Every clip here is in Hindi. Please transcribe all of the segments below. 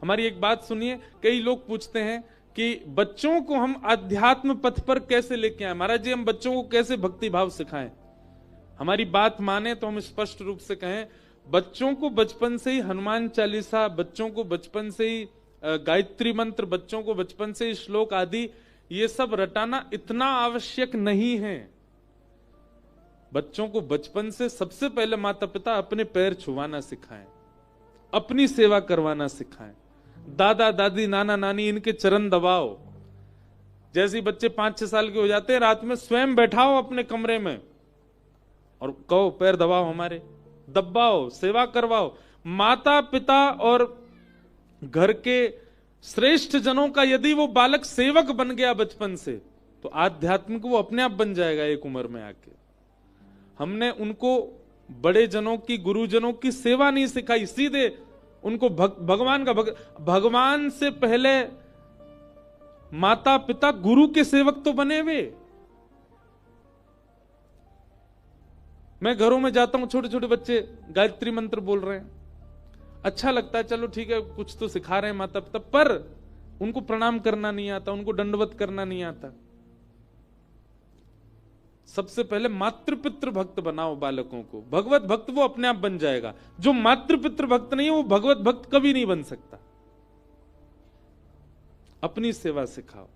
हमारी एक बात सुनिए, कई लोग पूछते हैं कि बच्चों को हम आध्यात्म पथ पर कैसे लेके आए, महाराज जी हम बच्चों को कैसे भक्ति भाव सिखाएं। हमारी बात माने तो हम स्पष्ट रूप से कहें, बच्चों को बचपन से ही हनुमान चालीसा, बच्चों को बचपन से ही गायत्री मंत्र, बच्चों को बचपन से ही श्लोक आदि ये सब रटाना इतना आवश्यक नहीं है। बच्चों को बचपन से सबसे पहले माता पिता अपने पैर छुवाना सिखाएं, अपनी सेवा करवाना सिखाएं, दादा दादी नाना नानी इनके चरण दबाओ। जैसे ही बच्चे 5-6 साल के हो जाते हैं, रात में स्वयं बैठाओ अपने कमरे में और कहो पैर दबाओ, हमारे दबाओ, सेवा करवाओ। माता पिता और घर के श्रेष्ठ जनों का यदि वो बालक सेवक बन गया बचपन से, तो आध्यात्मिक वो अपने आप बन जाएगा एक उम्र में आके। हमने उनको बड़े जनों की, गुरुजनों की सेवा नहीं सिखाई, सीधे उनको भगवान का भगवान से पहले माता पिता गुरु के सेवक तो बने हुए। मैं घरों में जाता हूं, छोटे छोटे बच्चे गायत्री मंत्र बोल रहे हैं, अच्छा लगता है, चलो ठीक है कुछ तो सिखा रहे हैं माता पिता, पर उनको प्रणाम करना नहीं आता, उनको दंडवत करना नहीं आता। सबसे पहले मातृपितृ भक्त बनाओ बालकों को, भगवत भक्त वो अपने आप बन जाएगा। जो मातृपितृ भक्त नहीं है वो भगवत भक्त कभी नहीं बन सकता। अपनी सेवा सिखाओ।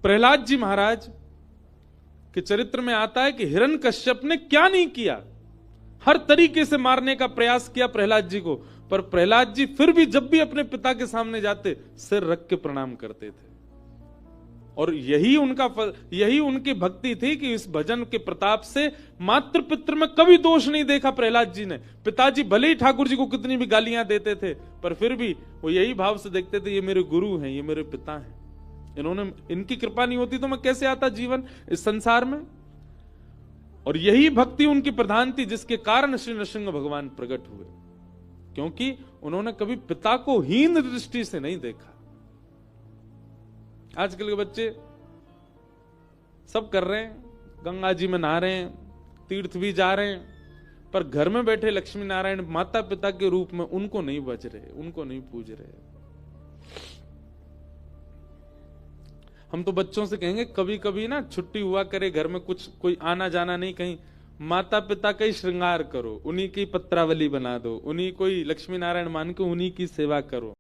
प्रहलाद जी महाराज के चरित्र में आता है कि हिरण्यकश्यप ने क्या नहीं किया, हर तरीके से मारने का प्रयास किया प्रहलाद जी को, पर प्रहलाद जी फिर भी जब भी अपने पिता के सामने जाते सिर रख के प्रणाम करते थे। और यही उनकी भक्ति थी कि इस भजन के प्रताप से मातृ पितृ में कभी दोष नहीं देखा प्रहलाद जी ने। पिताजी भले ही ठाकुर जी को कितनी भी गालियां देते थे, पर फिर भी वो यही भाव से देखते थे, ये मेरे गुरु हैं, ये मेरे पिता हैं, इन्होंने, इनकी कृपा नहीं होती तो मैं कैसे आता जीवन इस संसार में। और यही भक्ति उनकी प्रधान थी, जिसके कारण श्री नृसिंह भगवान प्रकट हुए, क्योंकि उन्होंने कभी पिता को हीन दृष्टि से नहीं देखा। आजकल के बच्चे सब कर रहे हैं, गंगा जी में नहा रहे हैं, तीर्थ भी जा रहे हैं, पर घर में बैठे लक्ष्मी नारायण माता पिता के रूप में उनको नहीं बच रहे, उनको नहीं पूज रहे। हम तो बच्चों से कहेंगे कभी कभी ना छुट्टी हुआ करे, घर में कुछ कोई आना जाना नहीं, कहीं माता पिता का ही श्रृंगार करो, उन्हीं की पत्रावली बना दो, उन्हीं कोई लक्ष्मी नारायण मान के उन्हीं की सेवा करो।